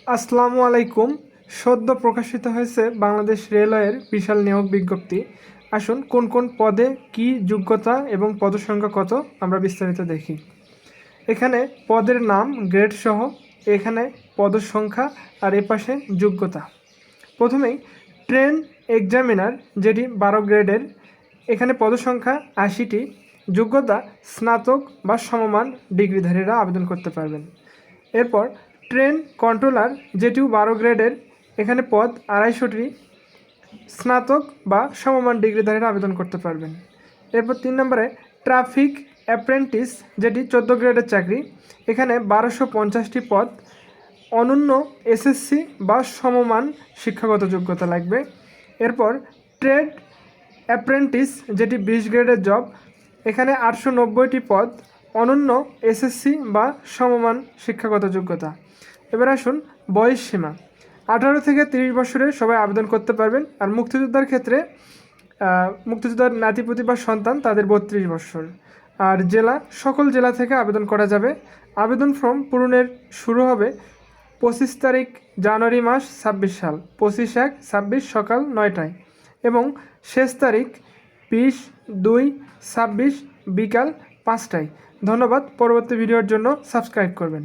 আসসালামু আলাইকুম। সদ্য প্রকাশিত হয়েছে বাংলাদেশ রেলওয়ের বিশাল নিয়োগ বিজ্ঞপ্তি। আসুন কোন কোন পদে কি যোগ্যতা এবং পদসংখ্যা কত আমরা বিস্তারিত দেখি। এখানে পদের নাম, গ্রেড সহ, এখানে পদসংখ্যা আর এপাশে যোগ্যতা। প্রথমেই ট্রেন এক্সামিনার, যেটি 12 গ্রেডের। এখানে পদসংখ্যা 80টি। যোগ্যতা স্নাতক বা সমমান ডিগ্রিধারীরা আবেদন করতে পারবেন। এরপর ট্রেন কন্ট্রোলার, যেটিও 12 গ্রেডের। এখানে পদ 250টি। স্নাতক বা সমমান ডিগ্রিধারীরা আবেদন করতে পারবেন। এরপর 3 নম্বরে ট্রাফিক অ্যাপ্রেন্টিস, যেটি 14 গ্রেডের চাকরি। এখানে 1250টি পদ। অনন্য এসএসসি বা সমমান শিক্ষাগত যোগ্যতা লাগবে। এরপর ট্রেড অ্যাপ্রেন্টিস, যেটি 20 গ্রেডের জব। এখানে 890টি পদ। অনন্য এসএসসি বা সমমান শিক্ষাগত যোগ্যতা। এবার আসুন বয়স সীমা। 18 থেকে 30 বছরের সবাই আবেদন করতে পারবেন। আর মুক্তিযোদ্ধার ক্ষেত্রে মুক্তিযোদ্ধার নাতিপুতি বা সন্তান তাদের 32 বছর। আর জেলা, সকল জেলা থেকে আবেদন করা যাবে। আবেদন ফর্ম পূরণের শুরু হবে 25 তারিখ জানুয়ারি মাস 26 সাল, 25/1/26 সকাল 9টায় এবং শেষ তারিখ 20/2/26 বিকাল 5টায়। ধন্যবাদ। পরবর্তী ভিডিওর জন্য সাবস্ক্রাইব করবেন।